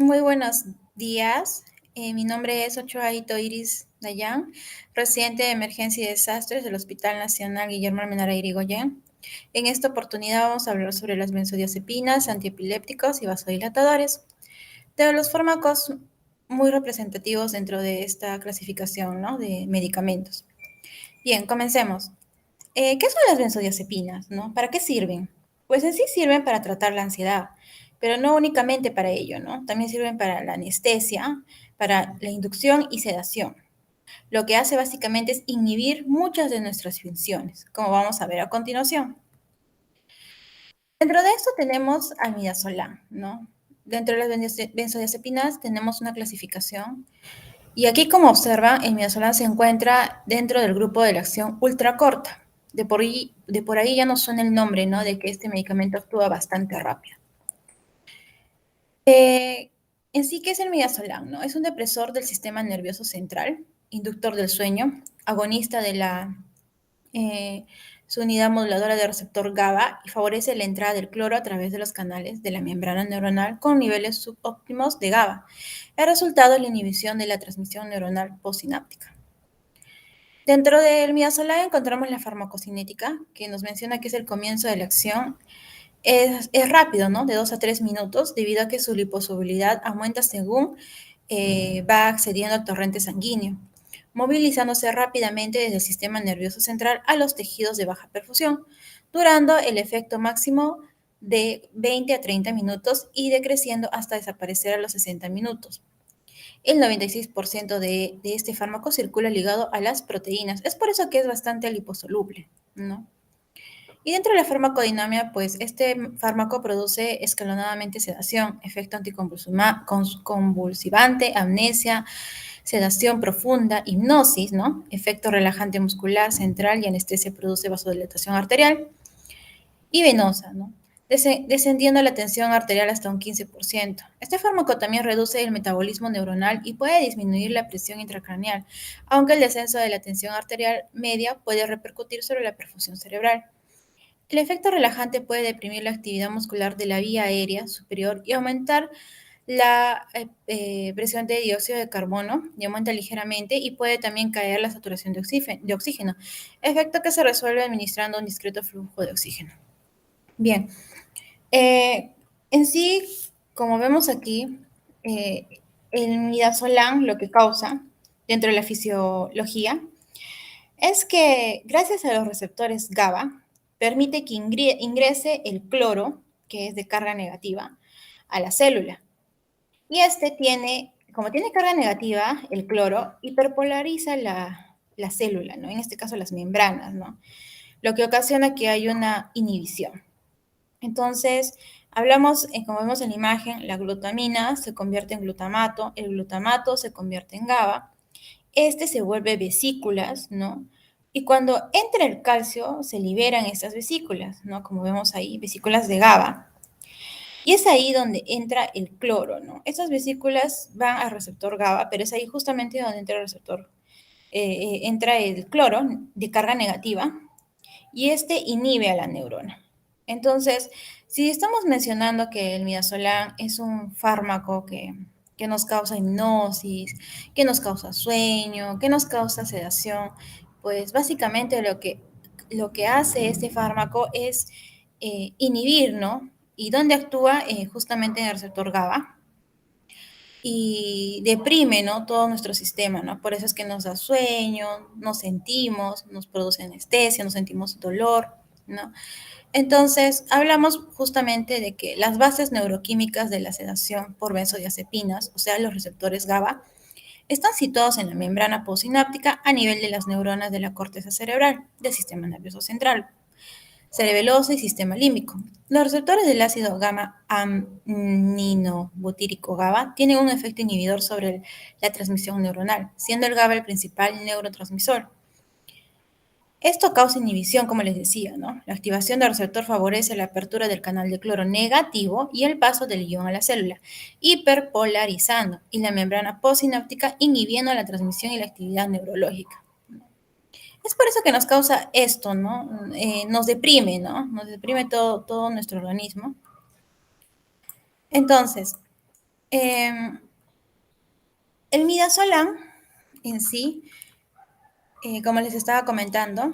Muy buenos días. Mi nombre es Ochoa Ito Iris Dayan, residente de Emergencia y Desastres del Hospital Nacional Guillermo Almenara Irigoyen. En esta oportunidad vamos a hablar sobre las benzodiazepinas, antiepilépticos y vasodilatadores, de los fármacos muy representativos dentro de esta clasificación, ¿no?, de medicamentos. Bien, comencemos. ¿Qué son las benzodiazepinas, no? ¿Para qué sirven? Pues en sí sirven para tratar la ansiedad, pero no únicamente para ello, ¿no? También sirven para la anestesia, para la inducción y sedación. Lo que hace básicamente es inhibir muchas de nuestras funciones, como vamos a ver a continuación. Dentro de esto tenemos al midazolam, ¿no? Dentro de las benzodiazepinas tenemos una clasificación y aquí, como observan, el midazolam se encuentra dentro del grupo de la acción ultracorta. De por ahí ya nos suena el nombre, ¿no?, de que este medicamento actúa bastante rápido. En sí, ¿qué es el midazolam, no? Es un depresor del sistema nervioso central, inductor del sueño, agonista de eh, su unidad moduladora de receptor GABA y favorece la entrada del cloro a través de los canales de la membrana neuronal con niveles subóptimos de GABA. El resultado es la inhibición de la transmisión neuronal postsináptica. Dentro del midazolam encontramos la farmacocinética, que nos menciona que es el comienzo de la acción. Es rápido, ¿no? De 2 a 3 minutos, debido a que su liposolubilidad aumenta según va accediendo al torrente sanguíneo, movilizándose rápidamente desde el sistema nervioso central a los tejidos de baja perfusión, durando el efecto máximo de 20 a 30 minutos y decreciendo hasta desaparecer a los 60 minutos. El 96% de este fármaco circula ligado a las proteínas. Es por eso que es bastante liposoluble, ¿no? Y dentro de la farmacodinamia, pues este fármaco produce escalonadamente sedación, efecto anticonvulsivante, amnesia, sedación profunda, hipnosis, ¿no? Efecto relajante muscular central y anestesia produce vasodilatación arterial y venosa, ¿no? Descendiendo la tensión arterial hasta un 15%. Este fármaco también reduce el metabolismo neuronal y puede disminuir la presión intracraneal, aunque el descenso de la tensión arterial media puede repercutir sobre la perfusión cerebral. El efecto relajante puede deprimir la actividad muscular de la vía aérea superior y aumentar la presión de dióxido de carbono, y aumenta ligeramente, y puede también caer la saturación de oxígeno, efecto que se resuelve administrando un discreto flujo de oxígeno. Bien, eh, en sí, como vemos aquí, eh, el midazolam lo que causa dentro de la fisiología es que gracias a los receptores GABA, permite que ingrese el cloro, que es de carga negativa, a la célula. Y como tiene carga negativa, el cloro hiperpolariza la célula, ¿no? En este caso las membranas, ¿no? Lo que ocasiona que hay una inhibición. Entonces, hablamos, como vemos en la imagen, la glutamina se convierte en glutamato, el glutamato se convierte en GABA, este se vuelve vesículas, ¿no? Y cuando entra el calcio, se liberan estas vesículas, ¿no? Como vemos ahí, vesículas de GABA. Y es ahí donde entra el cloro, ¿no? Estas vesículas van al receptor GABA, pero es ahí justamente donde entra el receptor, entra el cloro de carga negativa y este inhibe a la neurona. Entonces, si estamos mencionando que el midazolam es un fármaco que nos causa hipnosis, que nos causa sueño, que nos causa sedación, pues básicamente lo que hace este fármaco es inhibir, ¿no? ¿Y dónde actúa? Justamente en el receptor GABA y deprime, ¿no?, todo nuestro sistema, ¿no? Por eso es que nos da sueño, nos sentimos, nos produce anestesia, nos sentimos dolor, ¿no? Entonces, hablamos justamente de que las bases neuroquímicas de la sedación por benzodiazepinas, o sea, los receptores GABA, están situados en la membrana postsináptica a nivel de las neuronas de la corteza cerebral del sistema nervioso central, cerebeloso y sistema límbico. Los receptores del ácido gamma aminobutírico GABA tienen un efecto inhibidor sobre la transmisión neuronal, siendo el GABA el principal neurotransmisor. Esto causa inhibición, como les decía, ¿no? La activación del receptor favorece la apertura del canal de cloro negativo y el paso del ion a la célula, hiperpolarizando, y la membrana postsináptica inhibiendo la transmisión y la actividad neurológica. Es por eso que nos causa esto, ¿no? Nos deprime, ¿no? Nos deprime todo nuestro organismo. Entonces, Eh, el midazolam en sí, como les estaba comentando,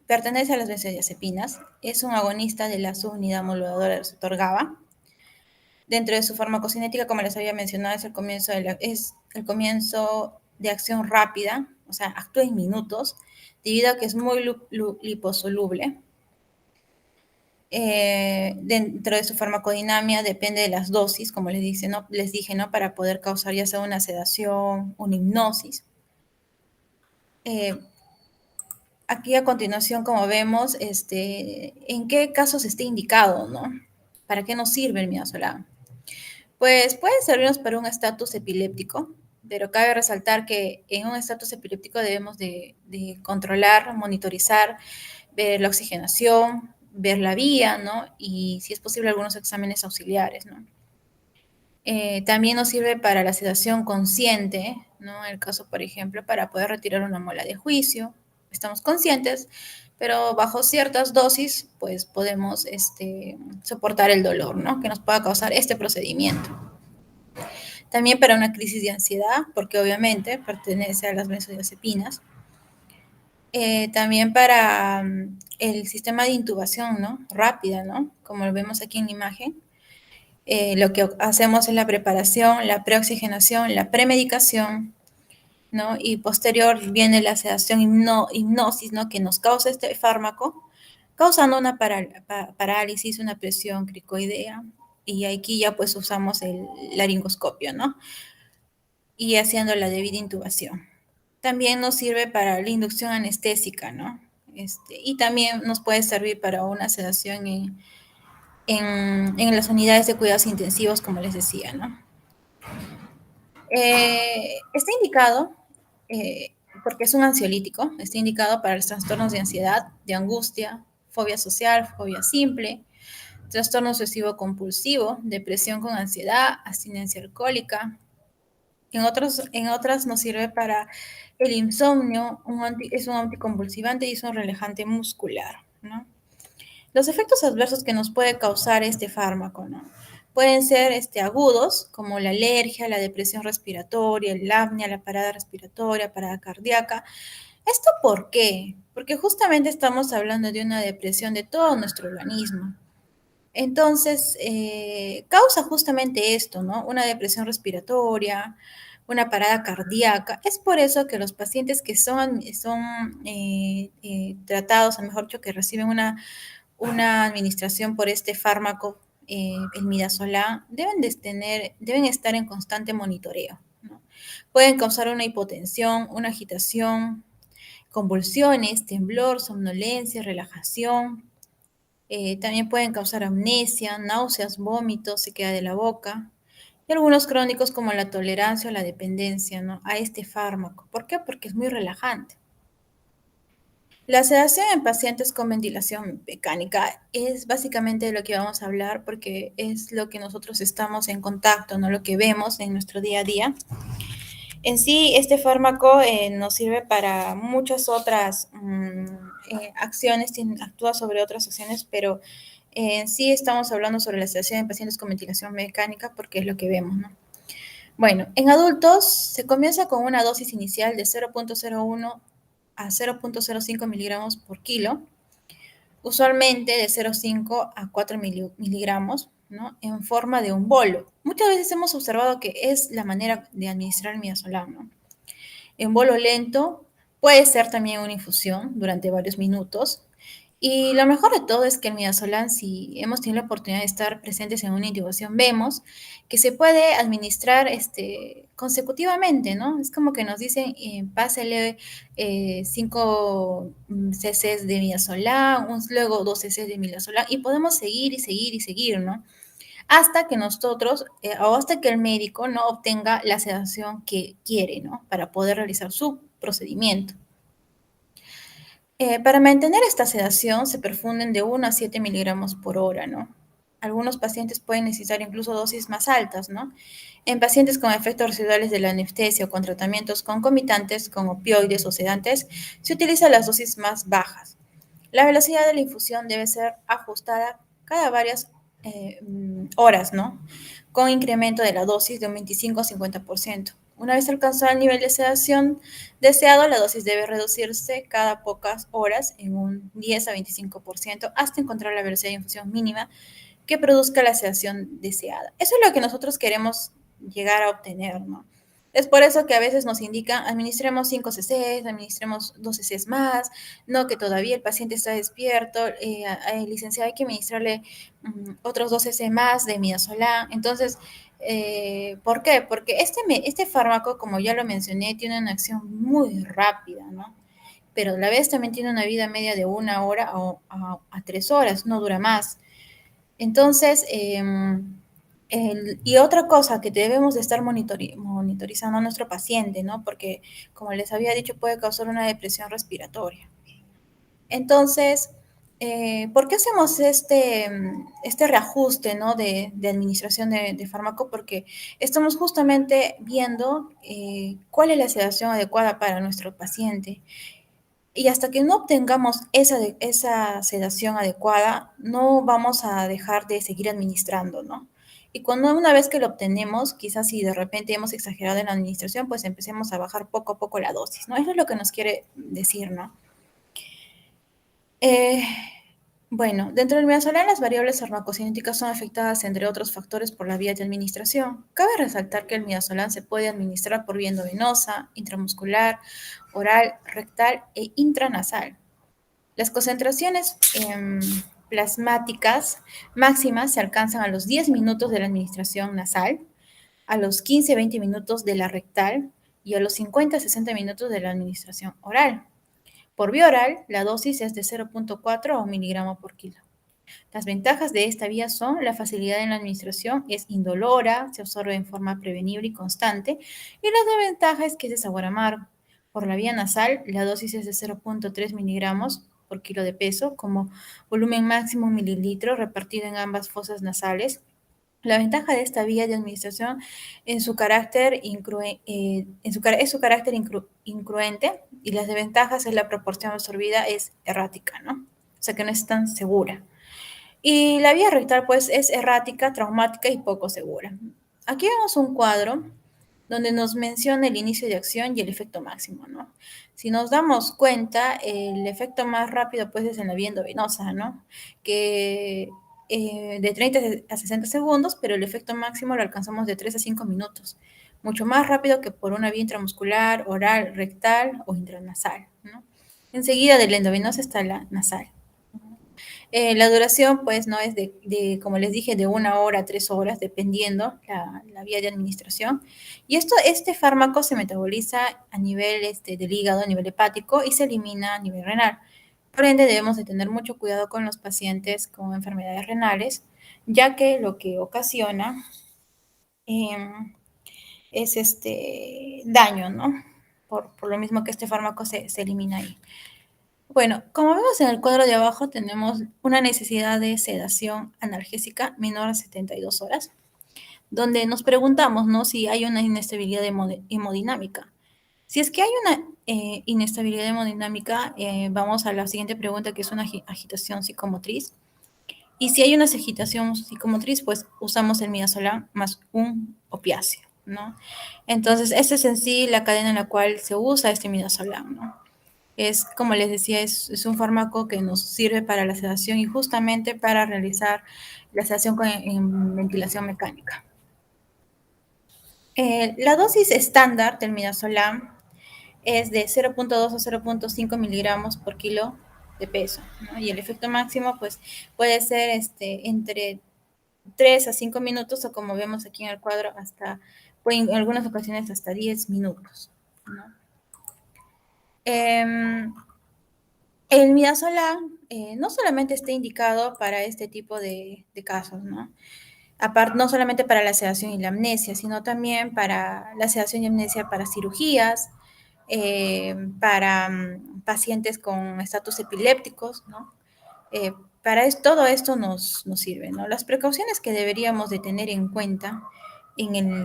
pertenece a las benzodiazepinas. Es un agonista de la subunidad moduladora del receptor GABA. Dentro de su farmacocinética, como les había mencionado, es el comienzo de acción rápida, o sea, actúa en minutos, debido a que es muy liposoluble. Dentro de su farmacodinamia depende de las dosis, como les dije, ¿no? Para poder causar ya sea una sedación, una hipnosis. Eh, Aquí a continuación, como vemos, en qué casos está indicado, ¿no? ¿Para qué nos sirve el midazolam? Pues puede servirnos para un estatus epiléptico, pero cabe resaltar que en un estatus epiléptico debemos de controlar, monitorizar, ver la oxigenación, ver la vía, ¿no? Y si es posible algunos exámenes auxiliares, ¿no? También nos sirve para la sedación consciente, ¿no? En el caso, por ejemplo, para poder retirar una muela de juicio. Estamos conscientes, pero bajo ciertas dosis, pues podemos soportar el dolor, ¿no? Que nos pueda causar este procedimiento. También para una crisis de ansiedad, porque obviamente pertenece a las benzodiazepinas. También para el sistema de intubación, ¿no? Rápida, ¿no? Como lo vemos aquí en la imagen. Lo que hacemos es la preparación, la preoxigenación, la premedicación, ¿no? Y posterior viene la sedación hipnosis, ¿no? Que nos causa este fármaco, causando una parálisis, una presión cricoidea. Y aquí ya pues usamos el laringoscopio, ¿no? Y haciendo la debida intubación. También nos sirve para la inducción anestésica, ¿no? Y también nos puede servir para una sedación en las unidades de cuidados intensivos, como les decía, ¿no? Está indicado, porque es un ansiolítico, está indicado para los trastornos de ansiedad, de angustia, fobia social, fobia simple, trastorno obsesivo compulsivo, depresión con ansiedad, abstinencia alcohólica. En otras nos sirve para el insomnio, es un anticonvulsivante y es un relajante muscular, ¿no? Los efectos adversos que nos puede causar este fármaco, ¿no? Pueden ser agudos, como la alergia, la depresión respiratoria, el apnea, la parada respiratoria, parada cardíaca. ¿Esto por qué? Porque justamente estamos hablando de una depresión de todo nuestro organismo. Entonces, causa justamente esto, ¿no? Una depresión respiratoria, una parada cardíaca. Es por eso que los pacientes que son tratados, o mejor dicho, que reciben una administración por este fármaco, el midazolam, deben estar en constante monitoreo, ¿no? Pueden causar una hipotensión, una agitación, convulsiones, temblor, somnolencia, relajación. También pueden causar amnesia, náuseas, vómitos, sequedad de la boca. Y algunos crónicos como la tolerancia o la dependencia, ¿no? A este fármaco. ¿Por qué? Porque es muy relajante. La sedación en pacientes con ventilación mecánica es básicamente de lo que vamos a hablar porque es lo que nosotros estamos en contacto, ¿no? Lo que vemos en nuestro día a día. En sí, este fármaco nos sirve para muchas otras acciones, actúa sobre otras acciones, pero en sí estamos hablando sobre la sedación en pacientes con ventilación mecánica porque es lo que vemos, ¿no? Bueno, en adultos se comienza con una dosis inicial de 0.01 a 0.05 miligramos por kilo, usualmente de 0.5 a 4 miligramos, ¿no? En forma de un bolo. Muchas veces hemos observado que es la manera de administrar el midazolam, ¿no? En bolo lento puede ser también una infusión durante varios minutos. Y lo mejor de todo es que el midazolam, si hemos tenido la oportunidad de estar presentes en una intubación, vemos que se puede administrar consecutivamente, ¿no? Es como que nos dicen, pásele 5 cc de midazolam, luego 2 cc de midazolam, y podemos seguir y seguir y seguir, ¿no? Hasta que nosotros, o hasta que el médico no obtenga la sedación que quiere, ¿no? Para poder realizar su procedimiento. Para mantener esta sedación se perfunden de 1 a 7 miligramos por hora, ¿no? Algunos pacientes pueden necesitar incluso dosis más altas, ¿no? En pacientes con efectos residuales de la anestesia o con tratamientos concomitantes con opioides o sedantes, se utilizan las dosis más bajas. La velocidad de la infusión debe ser ajustada cada varias horas, ¿no? Con incremento de la dosis de un 25 a 50%. Una vez alcanzado el nivel de sedación deseado, la dosis debe reducirse cada pocas horas en un 10 a 25% hasta encontrar la velocidad de infusión mínima que produzca la sedación deseada. Eso es lo que nosotros queremos llegar a obtener, ¿no? Es por eso que a veces nos indican, administremos 5 cc, administremos 2 cc más, no que todavía el paciente está despierto, licenciado, hay que administrarle otros 2 cc más de midazolam. Entonces, ¿por qué? Porque este fármaco, como ya lo mencioné, tiene una acción muy rápida, ¿no? Pero a la vez también tiene una vida media de 1 hora a 3 horas, no dura más. Entonces, y otra cosa que debemos de estar monitorizando a nuestro paciente, ¿no? Porque, como les había dicho, puede causar una depresión respiratoria. Entonces, ¿por qué hacemos este reajuste, ¿no? de administración de fármaco? Porque estamos justamente viendo cuál es la sedación adecuada para nuestro paciente. Y hasta que no obtengamos esa sedación adecuada, no vamos a dejar de seguir administrando, ¿no? Y cuando una vez que lo obtenemos, quizás si de repente hemos exagerado en la administración, pues empecemos a bajar poco a poco la dosis, ¿no? Eso es lo que nos quiere decir, ¿no? Eh, bueno, dentro del midazolam las variables farmacocinéticas son afectadas, entre otros factores, por la vía de administración. Cabe resaltar que el midazolam se puede administrar por vía endovenosa, intramuscular, oral, rectal e intranasal. Las concentraciones plasmáticas máximas se alcanzan a los 10 minutos de la administración nasal, a los 15-20 minutos de la rectal y a los 50-60 minutos de la administración oral. Por vía oral, la dosis es de 0.4 a 1 miligramo por kilo. Las ventajas de esta vía son la facilidad en la administración, es indolora, se absorbe en forma prevenible y constante, y la desventaja es que es de sabor amargo. Por la vía nasal, la dosis es de 0.3 miligramos por kilo de peso, como volumen máximo mililitro repartido en ambas fosas nasales. La ventaja de esta vía de administración es su carácter, incruente, y las desventajas es la proporción absorbida es errática, ¿no? O sea que no es tan segura. Y la vía rectal, pues, es errática, traumática y poco segura. Aquí vemos un cuadro donde nos menciona el inicio de acción y el efecto máximo, ¿no? Si nos damos cuenta, el efecto más rápido, pues, es en la vía endovenosa, ¿no? Que de 30 a 60 segundos, pero el efecto máximo lo alcanzamos de 3 a 5 minutos. Mucho más rápido que por una vía intramuscular, oral, rectal o intranasal, ¿no? Enseguida de la endovenosa está la nasal. La duración, pues, no es como les dije, de 1 hora a 3 horas, dependiendo la vía de administración. Y este fármaco se metaboliza a nivel del hígado, a nivel hepático, y se elimina a nivel renal. Por ende, debemos de tener mucho cuidado con los pacientes con enfermedades renales, ya que lo que ocasiona es daño, ¿no? Por lo mismo que este fármaco se elimina ahí. Bueno, como vemos en el cuadro de abajo, tenemos una necesidad de sedación analgésica menor a 72 horas, donde nos preguntamos, ¿no? Si hay una inestabilidad hemodinámica. Si es que hay una inestabilidad hemodinámica, vamos a la siguiente pregunta, que es una agitación psicomotriz. Y si hay una agitación psicomotriz, pues usamos el midazolam más un opiáceo, ¿no? Entonces, esa es en sí la cadena en la cual se usa este midazolam, ¿no? Es, como les decía, es un fármaco que nos sirve para la sedación y justamente para realizar la sedación en ventilación mecánica. La dosis estándar del midazolam es de 0.2 a 0.5 miligramos por kilo de peso, ¿no? Y el efecto máximo, pues, puede ser entre 3 a 5 minutos, o como vemos aquí en el cuadro, en algunas ocasiones hasta 10 minutos, ¿no? El midazolam no solamente está indicado para este tipo de casos, ¿no? Aparte, no solamente para la sedación y la amnesia, sino también para la sedación y amnesia para cirugías, para pacientes con estatus epilépticos, ¿no? Todo esto nos sirve, ¿no? Las precauciones que deberíamos de tener en cuenta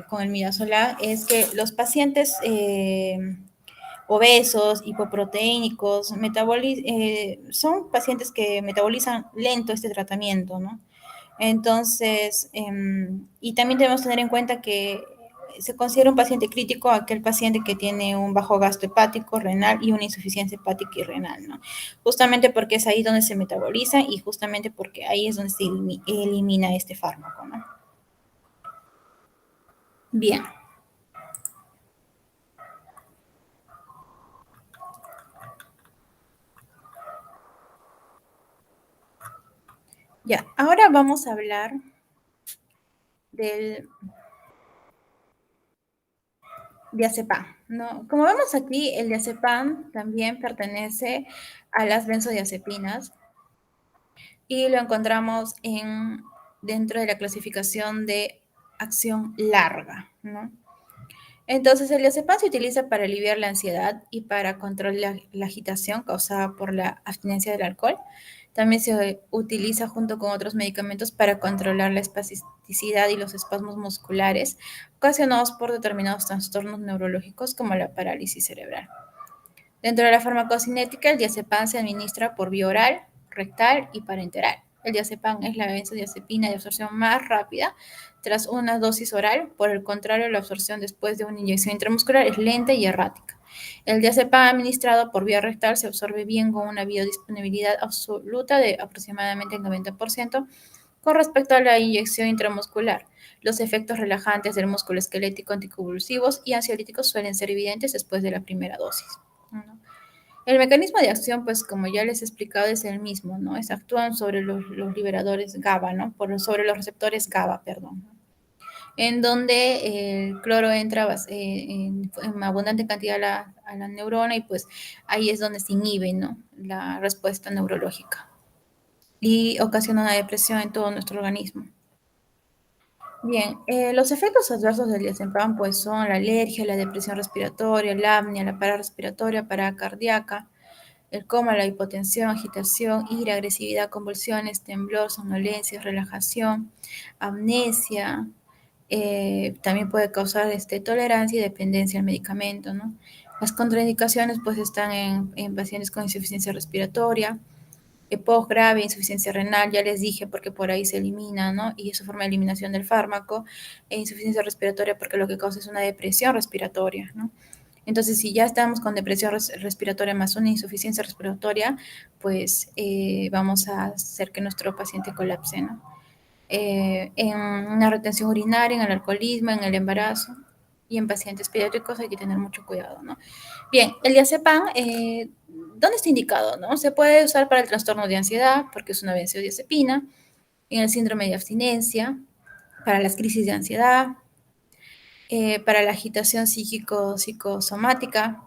con el midazolam es que los pacientes obesos, hipoproteínicos, son pacientes que metabolizan lento este tratamiento, ¿no? Entonces, y también debemos tener en cuenta que se considera un paciente crítico aquel paciente que tiene un bajo gasto hepático, renal y una insuficiencia hepática y renal, ¿no? Justamente porque es ahí donde se metaboliza y justamente porque ahí es donde se elimina este fármaco, ¿no? Bien, ya, ahora vamos a hablar del diazepam, ¿no? Como vemos aquí, el diazepam también pertenece a las benzodiazepinas y lo encontramos dentro de la clasificación de acción larga, ¿no? Entonces, el diazepam se utiliza para aliviar la ansiedad y para controlar la agitación causada por la abstinencia del alcohol. También se utiliza junto con otros medicamentos para controlar la espasticidad y los espasmos musculares ocasionados por determinados trastornos neurológicos como la parálisis cerebral. Dentro de la farmacocinética, el diazepam se administra por vía oral, rectal y parenteral. El diazepam es la benzodiazepina de absorción más rápida tras una dosis oral. Por el contrario, la absorción después de una inyección intramuscular es lenta y errática. El diazepam administrado por vía rectal se absorbe bien con una biodisponibilidad absoluta de aproximadamente el 90% con respecto a la inyección intramuscular. Los efectos relajantes del músculo esquelético, anticonvulsivos y ansiolíticos suelen ser evidentes después de la primera dosis, ¿no? El mecanismo de acción, pues como ya les he explicado, es el mismo, ¿no? Actúan sobre los liberadores GABA, ¿no? Sobre los receptores GABA, perdón, ¿no? En donde el cloro entra en abundante cantidad a la neurona y pues ahí es donde se inhibe, ¿no? La respuesta neurológica y ocasiona una depresión en todo nuestro organismo. Bien, los efectos adversos del diazepam pues son la alergia, la depresión respiratoria, la apnea, la parada respiratoria, parada cardíaca, el coma, la hipotensión, agitación, ira, agresividad, convulsiones, temblor, somnolencia, relajación, amnesia, también puede causar tolerancia y dependencia al medicamento, ¿no? Las contraindicaciones pues están en pacientes con insuficiencia respiratoria, EPOC grave, insuficiencia renal, ya les dije porque por ahí se elimina, ¿no? Y eso forma eliminación del fármaco, e insuficiencia respiratoria porque lo que causa es una depresión respiratoria, ¿no? Entonces, si ya estamos con depresión respiratoria más una insuficiencia respiratoria, pues vamos a hacer que nuestro paciente colapse, ¿no? En una retención urinaria, en el alcoholismo, en el embarazo y en pacientes pediátricos hay que tener mucho cuidado, ¿no? Bien, el diazepam, ¿dónde está indicado, no? Se puede usar para el trastorno de ansiedad, porque es una benzodiazepina, en el síndrome de abstinencia, para las crisis de ansiedad, para la agitación psicosomática,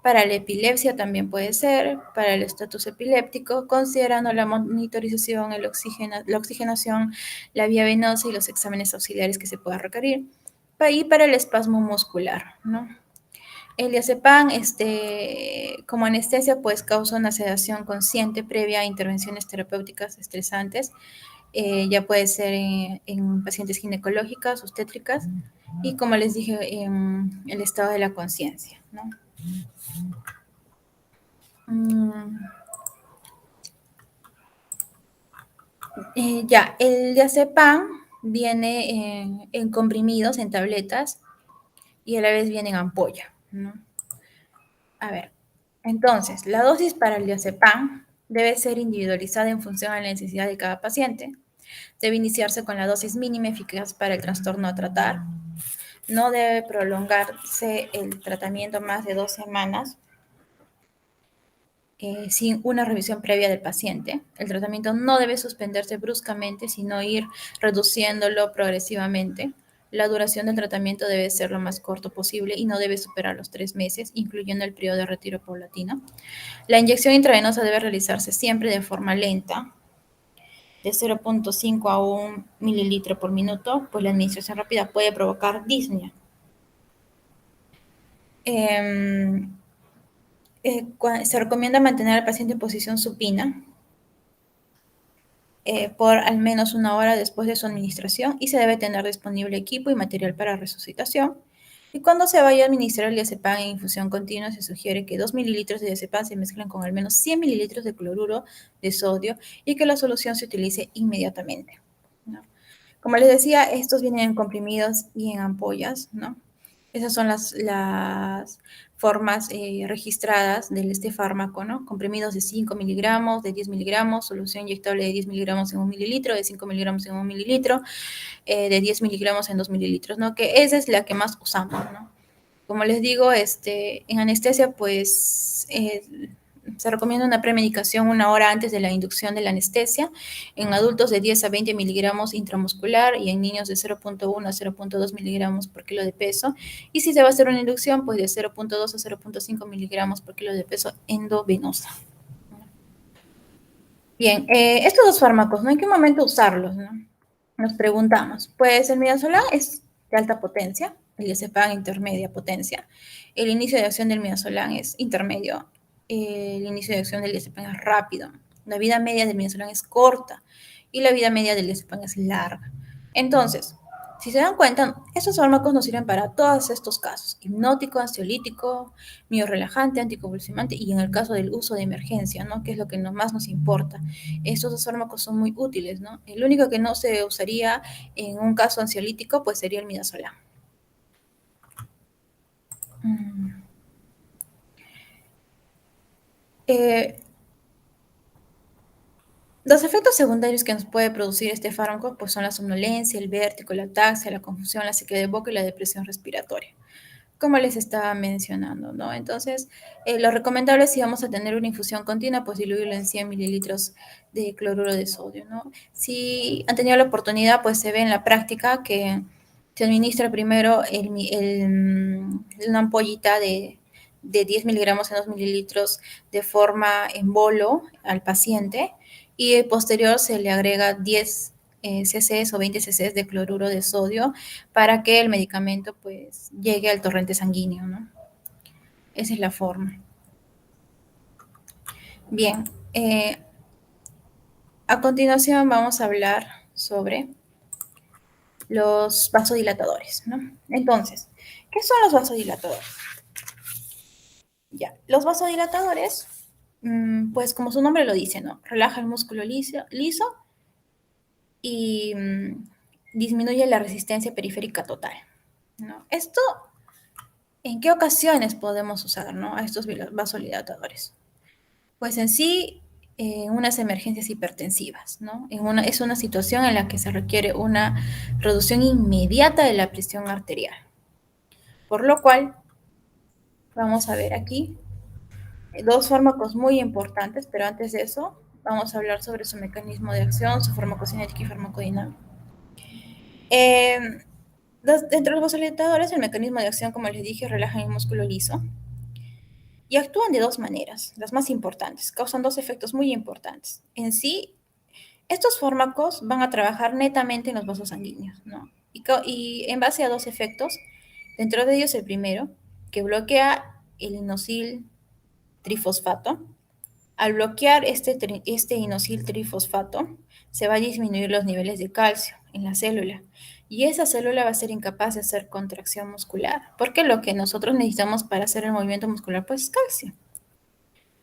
para la epilepsia también puede ser, para el estatus epiléptico, considerando la monitorización, la oxigenación, la vía venosa y los exámenes auxiliares que se pueda requerir, y para el espasmo muscular, ¿no? El diazepam, como anestesia, pues causa una sedación consciente previa a intervenciones terapéuticas estresantes. Ya puede ser en pacientes ginecológicas, obstétricas, y como les dije, en el estado de la conciencia, ¿no? Mm, ya, el diazepam viene en comprimidos, en tabletas, y a la vez viene en ampolla, ¿no? A ver, entonces, la dosis para el diazepam debe ser individualizada en función a la necesidad de cada paciente. Debe iniciarse con la dosis mínima eficaz para el trastorno a tratar. No debe prolongarse el tratamiento más de 2 semanas sin una revisión previa del paciente. El tratamiento no debe suspenderse bruscamente, sino ir reduciéndolo progresivamente. La duración del tratamiento debe ser lo más corto posible y no debe superar los 3 meses, incluyendo el periodo de retiro paulatino. La inyección intravenosa debe realizarse siempre de forma lenta, de 0,5 a 1 mililitro por minuto, pues la administración rápida puede provocar disnea. Eh, Se recomienda mantener al paciente en posición supina por al menos 1 hora después de su administración y se debe tener disponible equipo y material para resucitación. Y cuando se vaya a administrar el diazepam en infusión continua, se sugiere que 2 mililitros de diazepam se mezclen con al menos 100 mililitros de cloruro de sodio y que la solución se utilice inmediatamente. ¿no? Como les decía, estos vienen en comprimidos y en ampollas, ¿no? Esas son las formas registradas de este fármaco, ¿no? Comprimidos de 5 miligramos, de 10 miligramos, solución inyectable de 10 miligramos en 1 mililitro, de 5 miligramos en 1 mililitro, de 10 miligramos en 2 mililitros, ¿no? Que esa es la que más usamos, ¿no? Como les digo, en anestesia, pues se recomienda una premedicación 1 hora antes de la inducción de la anestesia, en adultos de 10 a 20 miligramos intramuscular y en niños de 0.1 a 0.2 miligramos por kilo de peso. Y si se va a hacer una inducción, pues de 0.2 a 0.5 miligramos por kilo de peso endovenosa. Bien, estos dos fármacos, ¿no? ¿En qué momento usarlos, no? Nos preguntamos. Pues el midazolam es de alta potencia, el diazepam intermedia potencia. El inicio de acción del midazolam es intermedio. El inicio de acción del diazepam es rápido. La vida media del midazolam es corta y la vida media del diazepam es larga. Entonces, si se dan cuenta, estos fármacos nos sirven para todos estos casos: hipnótico, ansiolítico, miorelajante, anticonvulsivante y en el caso del uso de emergencia, ¿no? Que es lo que más nos importa. Estos dos fármacos son muy útiles, ¿no? El único que no se usaría en un caso ansiolítico, pues sería el midazolam. Eh, los efectos secundarios que nos puede producir este fármaco, pues son la somnolencia, el vértigo, la ataxia, la confusión, la sequedad de boca y la depresión respiratoria, como les estaba mencionando, ¿no? Entonces, lo recomendable si vamos a tener una infusión continua, pues diluirlo en 100 mililitros de cloruro de sodio, ¿no? Si han tenido la oportunidad, pues se ve en la práctica que se administra primero una ampollita de 10 miligramos en 2 mililitros de forma en bolo al paciente y posterior se le agrega 10 cc o 20 cc de cloruro de sodio para que el medicamento pues llegue al torrente sanguíneo, ¿no? Esa es la forma. Bien, a continuación vamos a hablar sobre los vasodilatadores, ¿no? Entonces, ¿qué son los vasodilatadores? Ya, los vasodilatadores, pues como su nombre lo dice, ¿no? Relaja el músculo liso y disminuye la resistencia periférica total, ¿no? Esto, ¿en qué ocasiones podemos usar, ¿no? A estos vasodilatadores? Pues en sí, unas emergencias hipertensivas, ¿no? Es una situación en la que se requiere una reducción inmediata de la presión arterial. Por lo cual, vamos a ver aquí dos fármacos muy importantes, pero antes de eso, vamos a hablar sobre su mecanismo de acción, su farmacocinética y farmacodinámica. Dentro de los vasodilatadores, el mecanismo de acción, como les dije, relaja el músculo liso y actúan de dos maneras, las más importantes, causan dos efectos muy importantes. En sí, estos fármacos van a trabajar netamente en los vasos sanguíneos, ¿no? Y en base a dos efectos, dentro de ellos el primero, que bloquea el inosil trifosfato. Al bloquear este inosil trifosfato, se va a disminuir los niveles de calcio en la célula y esa célula va a ser incapaz de hacer contracción muscular, porque lo que nosotros necesitamos para hacer el movimiento muscular pues es calcio.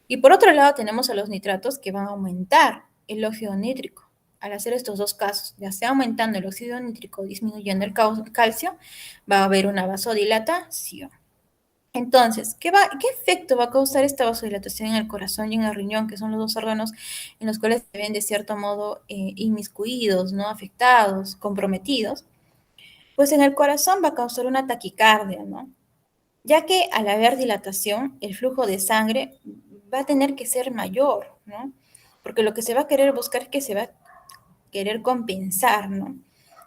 Y por otro lado tenemos a los nitratos que van a aumentar el óxido nítrico. Al hacer estos dos casos, ya sea aumentando el óxido nítrico o disminuyendo el calcio, va a haber una vasodilatación. Entonces, ¿qué efecto va a causar esta vasodilatación en el corazón y en el riñón, que son los dos órganos en los cuales se ven de cierto modo inmiscuidos, ¿no? Afectados, comprometidos? Pues en el corazón va a causar una taquicardia, ¿no? Ya que al haber dilatación, el flujo de sangre va a tener que ser mayor, ¿no? Porque lo que se va a querer buscar es que se va a querer compensar, ¿no?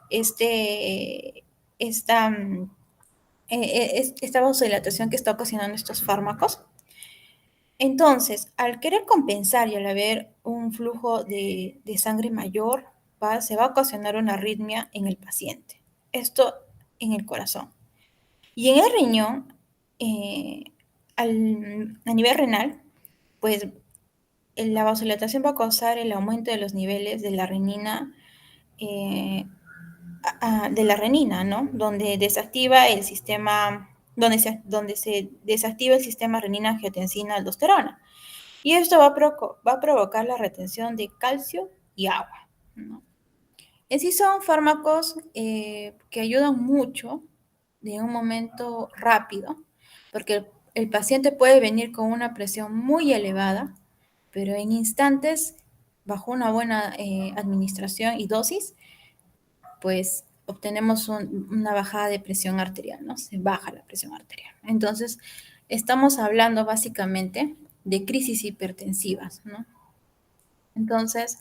Este, esta, esta vasodilatación que está ocasionando estos fármacos. Entonces, al querer compensar y al haber un flujo de sangre mayor, se va a ocasionar una arritmia en el paciente. Esto en el corazón. Y en el riñón, a nivel renal, pues la vasodilatación va a causar el aumento de los niveles de la renina, ¿no? Donde desactiva el sistema, donde se desactiva el sistema renina-angiotensina-aldosterona. Y esto va a provocar la retención de calcio y agua, ¿no? En sí son fármacos que ayudan mucho de un momento rápido, porque el paciente puede venir con una presión muy elevada, pero en instantes, bajo una buena administración y dosis, pues obtenemos una bajada de presión arterial, ¿no? Se baja la presión arterial. Entonces, estamos hablando básicamente de crisis hipertensivas, ¿no? Entonces,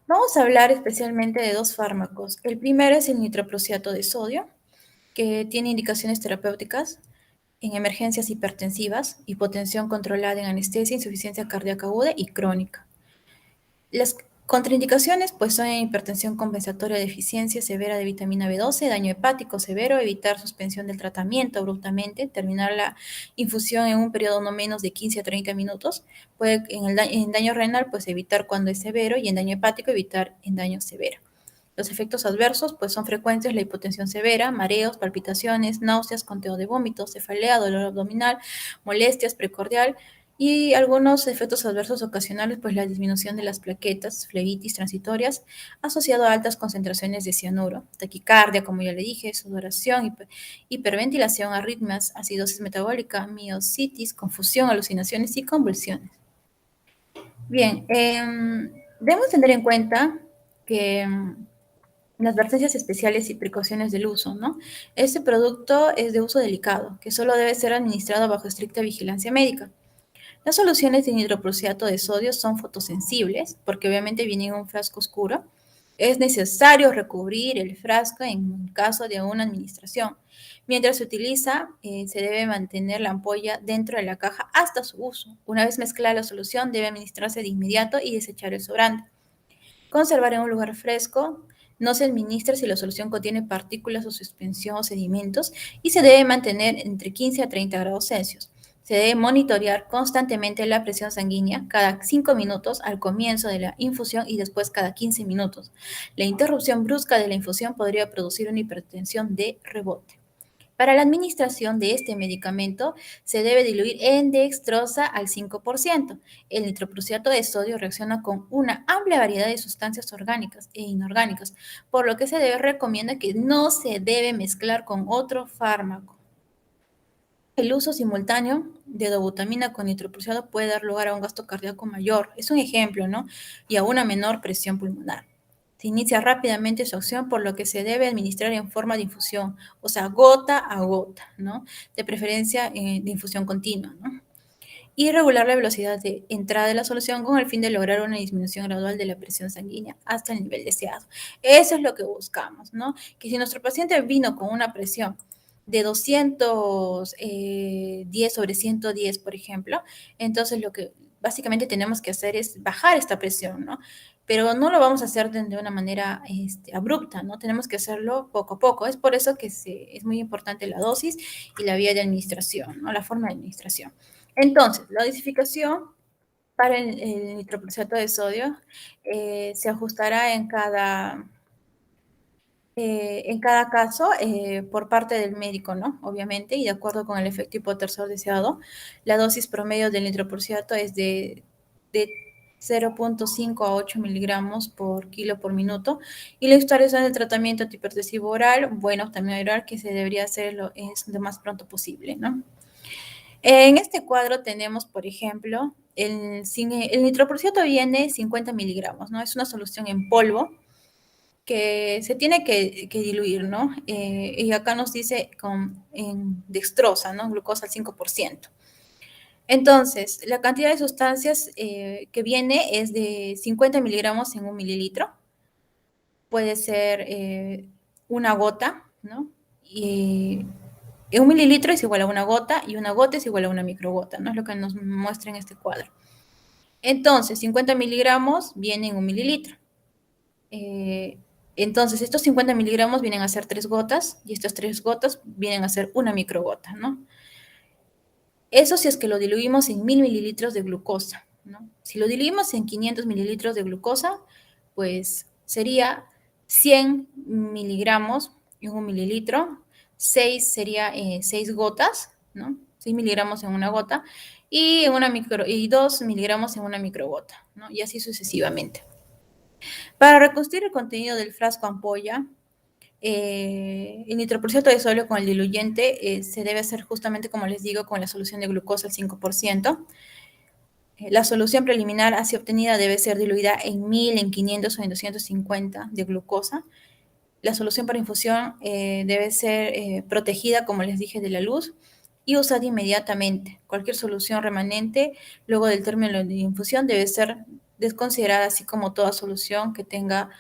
vamos a hablar especialmente de dos fármacos. El primero es el nitroprusiato de sodio, que tiene indicaciones terapéuticas en emergencias hipertensivas, hipotensión controlada en anestesia, insuficiencia cardíaca aguda y crónica. Las contraindicaciones pues son hipertensión compensatoria, deficiencia severa de vitamina B12, daño hepático severo, evitar suspensión del tratamiento abruptamente, terminar la infusión en un periodo no menos de 15 a 30 minutos. Puede en daño renal pues evitar cuando es severo y en daño hepático evitar en daño severo. Los efectos adversos pues son frecuentes la hipotensión severa, mareos, palpitaciones, náuseas, conteo de vómitos, cefalea, dolor abdominal, molestias precordial y algunos efectos adversos ocasionales pues la disminución de las plaquetas, flebitis transitorias asociado a altas concentraciones de cianuro, taquicardia, como ya le dije, sudoración, hiperventilación, arritmias, acidosis metabólica, miocitis, confusión, alucinaciones y convulsiones. Bien, debemos tener en cuenta que las advertencias especiales y precauciones del uso, ¿no? Este producto es de uso delicado, que solo debe ser administrado bajo estricta vigilancia médica. Las soluciones de nitroprusiato de sodio son fotosensibles, porque obviamente viene en un frasco oscuro. Es necesario recubrir el frasco en caso de una administración. Mientras se utiliza, se debe mantener la ampolla dentro de la caja hasta su uso. Una vez mezclada la solución, debe administrarse de inmediato y desechar el sobrante. Conservar en un lugar fresco. No se administra si la solución contiene partículas o suspensión o sedimentos y se debe mantener entre 15 a 30 grados Celsius. Se debe monitorear constantemente la presión sanguínea cada 5 minutos al comienzo de la infusión y después cada 15 minutos. La interrupción brusca de la infusión podría producir una hipertensión de rebote. Para la administración de este medicamento se debe diluir en dextrosa al 5%. El nitroprusiato de sodio reacciona con una amplia variedad de sustancias orgánicas e inorgánicas, por lo que recomienda que no se debe mezclar con otro fármaco. El uso simultáneo de dobutamina con nitroprusiato puede dar lugar a un gasto cardíaco mayor, es un ejemplo, ¿no? Y a una menor presión pulmonar. Se inicia rápidamente su acción, por lo que se debe administrar en forma de infusión, o sea, gota a gota, ¿no? De preferencia de infusión continua, ¿no? Y regular la velocidad de entrada de la solución con el fin de lograr una disminución gradual de la presión sanguínea hasta el nivel deseado. Eso es lo que buscamos, ¿no? Que si nuestro paciente vino con una presión de 210 sobre 110, por ejemplo, entonces lo que básicamente tenemos que hacer es bajar esta presión, ¿no? Pero no lo vamos a hacer de una manera abrupta, ¿no? Tenemos que hacerlo poco a poco. Es por eso que es muy importante la dosis y la vía de administración, ¿no? La forma de administración. Entonces, la dosificación para el nitroprusiato de sodio se ajustará en cada caso por parte del médico, ¿no? Obviamente, y de acuerdo con el efecto hipotensor deseado, la dosis promedio del nitroprusiato es de 0.5 a 8 miligramos por kilo por minuto, y la instalación del tratamiento antihipertensivo oral, bueno, también oral, que se debería hacer lo más pronto posible, ¿no? En este cuadro tenemos, por ejemplo, el nitroprusiato viene 50 miligramos, ¿no? Es una solución en polvo que se tiene que diluir, ¿no? Y acá nos dice en dextrosa, ¿no? Glucosa al 5%. Entonces, la cantidad de sustancias que viene es de 50 miligramos en un mililitro. Puede ser una gota, ¿no? Y un mililitro es igual a una gota y una gota es igual a una microgota, ¿no? Es lo que nos muestra en este cuadro. Entonces, 50 miligramos viene en un mililitro. Entonces, estos 50 miligramos vienen a ser 3 gotas y estas 3 gotas vienen a ser una microgota, ¿no? Eso si es que lo diluimos en 1000 mililitros de glucosa, ¿no? Si lo diluimos en 500 mililitros de glucosa, pues sería 100 miligramos en un mililitro, 6 sería 6 gotas, ¿no? 6 miligramos en una gota y 2 miligramos en una microgota, ¿no? Y así sucesivamente. Para reconstruir el contenido del frasco ampolla, el nitroprusiato de sodio con el diluyente se debe hacer justamente, como les digo, con la solución de glucosa al 5%. La solución preliminar así obtenida debe ser diluida en 1000, en 500 o en 250 de glucosa. La solución para infusión debe ser protegida, como les dije, de la luz y usada inmediatamente. Cualquier solución remanente luego del término de infusión debe ser desconsiderada, así como toda solución que tenga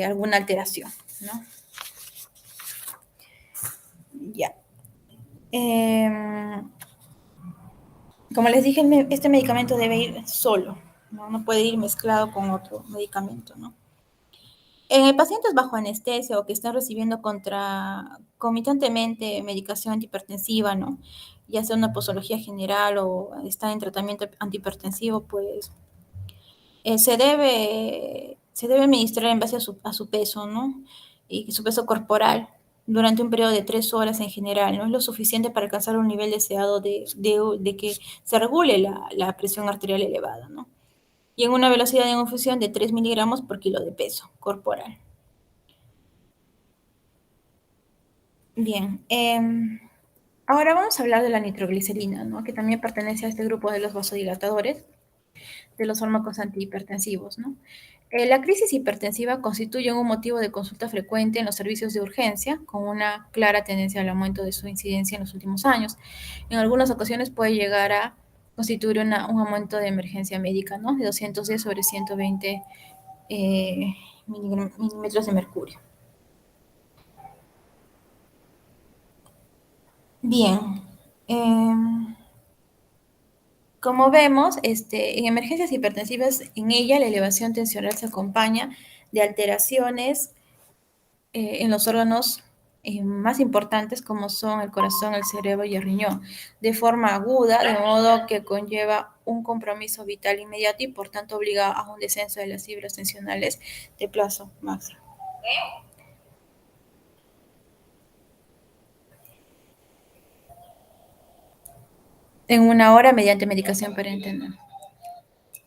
alguna alteración, ¿no? Ya. Eh, Como les dije, este medicamento debe ir solo, ¿no? No puede ir mezclado con otro medicamento, ¿no? En pacientes bajo anestesia o que están recibiendo concomitantemente medicación antihipertensiva, ¿no? Ya sea una posología general o están en tratamiento antihipertensivo, pues se debe administrar en base a su peso, ¿no? Y su peso corporal durante un periodo de 3 horas en general, ¿no? Es lo suficiente para alcanzar un nivel deseado de que se regule la presión arterial elevada, ¿no? Y en una velocidad de infusión de 3 miligramos por kilo de peso corporal. Bien, ahora vamos a hablar de la nitroglicerina, ¿no? Que también pertenece a este grupo de los vasodilatadores, de los fármacos antihipertensivos, ¿no? La crisis hipertensiva constituye un motivo de consulta frecuente en los servicios de urgencia, con una clara tendencia al aumento de su incidencia en los últimos años. En algunas ocasiones puede llegar a constituir un aumento de emergencia médica, ¿no? De 210 sobre 120 milímetros de mercurio. Bien. Como vemos, en emergencias hipertensivas, en ella la elevación tensional se acompaña de alteraciones en los órganos más importantes como son el corazón, el cerebro y el riñón, de forma aguda, de modo que conlleva un compromiso vital inmediato y por tanto obliga a un descenso de las fibras tensionales de plazo máximo. En una hora mediante medicación parenteral.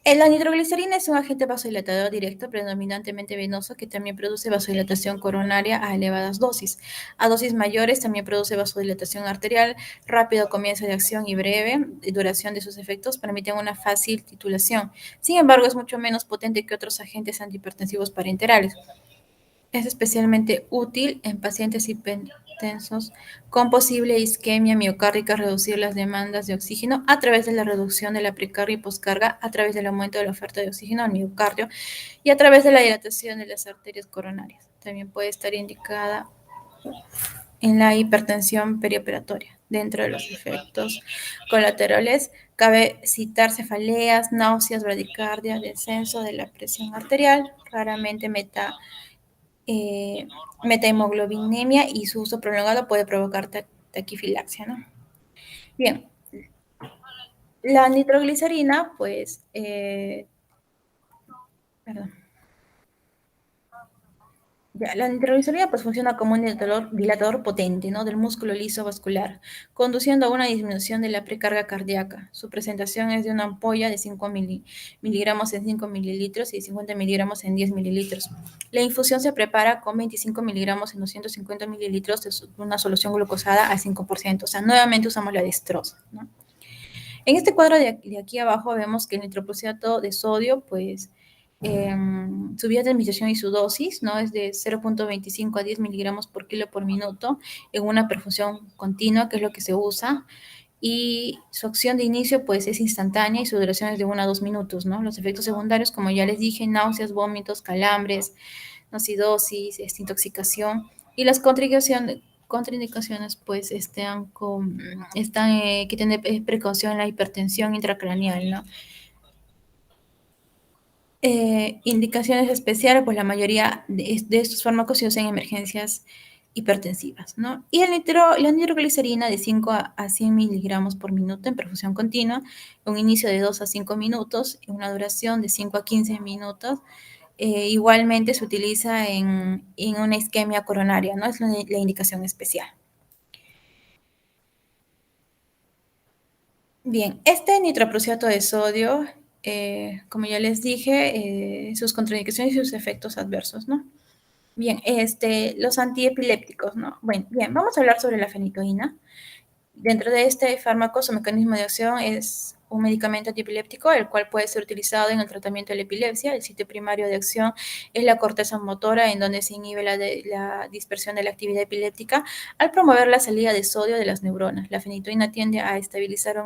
La nitroglicerina es un agente vasodilatador directo, predominantemente venoso, que también produce vasodilatación coronaria a elevadas dosis. A dosis mayores también produce vasodilatación arterial, rápido comienzo de acción y breve duración de sus efectos permiten una fácil titulación. Sin embargo, es mucho menos potente que otros agentes antihipertensivos parenterales. Es especialmente útil en pacientes hipertensos con posible isquemia miocárdica, reducir las demandas de oxígeno a través de la reducción de la precarga y poscarga, a través del aumento de la oferta de oxígeno al miocardio y a través de la dilatación de las arterias coronarias. También puede estar indicada en la hipertensión perioperatoria. Dentro de los efectos colaterales, cabe citar cefaleas, náuseas, bradicardia, descenso de la presión arterial, raramente eh, metahemoglobinemia y su uso prolongado puede provocar taquifilaxia, ¿no? Bien, la nitroglicerina, pues, perdón. Ya, la nitroglicerina pues funciona como un dilatador potente, ¿no? Del músculo liso vascular, conduciendo a una disminución de la precarga cardíaca. Su presentación es de una ampolla de 5 miligramos en 5 mililitros y 50 miligramos en 10 mililitros. La infusión se prepara con 25 miligramos en 250 mililitros de una solución glucosada al 5%. O sea, nuevamente usamos la dextrosa, ¿no? En este cuadro de aquí abajo vemos que el nitroprusiato de sodio, pues, su vía de administración y su dosis, ¿no? Es de 0.25 a 10 miligramos por kilo por minuto en una perfusión continua, que es lo que se usa, y su acción de inicio, pues, es instantánea y su duración es de 1 a 2 minutos, ¿no? Los efectos secundarios, como ya les dije, náuseas, vómitos, calambres, acidosis, intoxicación, y las contraindicaciones, pues, que tener precaución en la hipertensión intracraneal, ¿no? Indicaciones especiales, pues la mayoría de estos fármacos se usan en emergencias hipertensivas, ¿no? Y la nitroglicerina de 5 a 100 miligramos por minuto en perfusión continua, un inicio de 2 a 5 minutos, y una duración de 5 a 15 minutos. Igualmente se utiliza en una isquemia coronaria, ¿no? Es la indicación especial. Bien, este nitroprusiato de sodio como ya les dije, sus contraindicaciones y sus efectos adversos, ¿no? Bien, los antiepilépticos, ¿no? Bueno, bien, vamos a hablar sobre la fenitoína. Dentro de este fármaco, su mecanismo de acción es un medicamento antiepiléptico, el cual puede ser utilizado en el tratamiento de la epilepsia. El sitio primario de acción es la corteza motora, en donde se inhibe la dispersión de la actividad epiléptica al promover la salida de sodio de las neuronas. La fenitoína tiende a estabilizar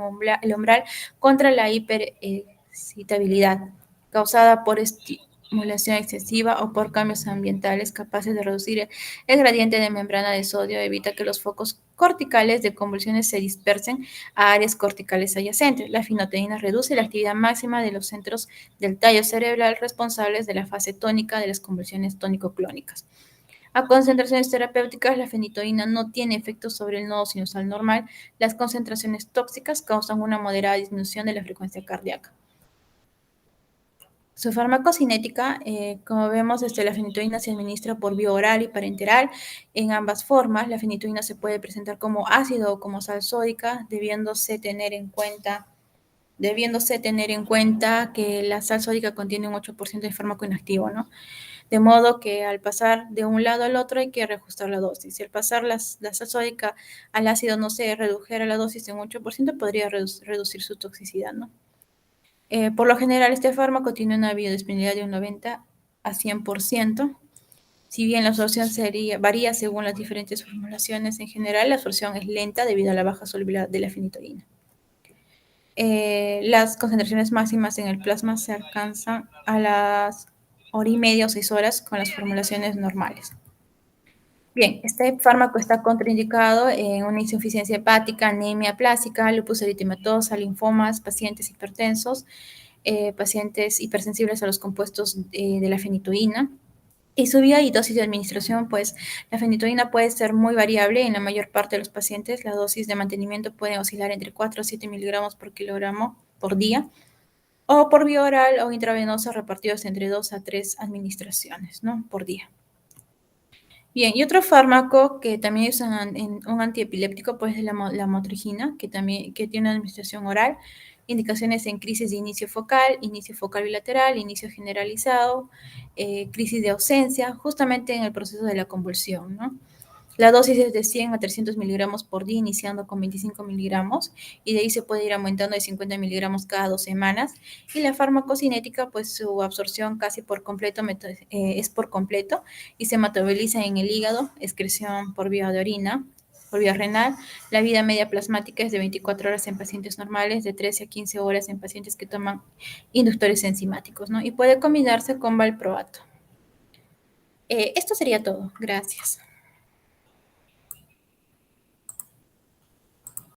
el umbral contra la hiperexcitabilidad causada por estimulación excesiva o por cambios ambientales capaces de reducir el gradiente de membrana de sodio, evita que los focos corticales de convulsiones se dispersen a áreas corticales adyacentes. La fenitoína reduce la actividad máxima de los centros del tallo cerebral responsables de la fase tónica de las convulsiones tónico-clónicas. A concentraciones terapéuticas, la fenitoína no tiene efectos sobre el nodo sinusal normal. Las concentraciones tóxicas causan una moderada disminución de la frecuencia cardíaca. Su farmacocinética, como vemos, la fenitoína se administra por vía oral y parenteral. En ambas formas, la fenitoína se puede presentar como ácido o como sal sódica, debiéndose tener en cuenta que la sal sódica contiene un 8% de fármaco inactivo, ¿no? De modo que al pasar de un lado al otro hay que reajustar la dosis. Si al pasar la sal sódica al ácido no se redujera la dosis en un 8%, podría reducir su toxicidad, ¿no? Por lo general, este fármaco tiene una biodisponibilidad de un 90 a 100%. Si bien la absorción varía según las diferentes formulaciones, en general la absorción es lenta debido a la baja solubilidad de la fenitoína. Las concentraciones máximas en el plasma se alcanzan a las hora y media o 6 horas con las formulaciones normales. Bien, este fármaco está contraindicado en una insuficiencia hepática, anemia plástica, lupus eritematosa, linfomas, pacientes hipertensos, pacientes hipersensibles a los compuestos de la fenitoína. Y su vía y dosis de administración, pues la fenitoína puede ser muy variable en la mayor parte de los pacientes. La dosis de mantenimiento puede oscilar entre 4 a 7 miligramos por kilogramo por día, o por vía oral o intravenosa repartidos entre 2 a 3 administraciones, ¿no? Por día. Bien, y otro fármaco que también es un antiepiléptico, pues es la motrigina, que tiene una administración oral, indicaciones en crisis de inicio focal bilateral, inicio generalizado, crisis de ausencia, justamente en el proceso de la convulsión, ¿no? La dosis es de 100 a 300 miligramos por día, iniciando con 25 miligramos, y de ahí se puede ir aumentando de 50 miligramos cada 2 semanas. Y la farmacocinética, pues su absorción casi por completo es por completo y se metaboliza en el hígado, excreción por vía de orina, por vía renal. La vida media plasmática es de 24 horas en pacientes normales, de 13 a 15 horas en pacientes que toman inductores enzimáticos, ¿no? Y puede combinarse con valproato. Esto sería todo. Gracias.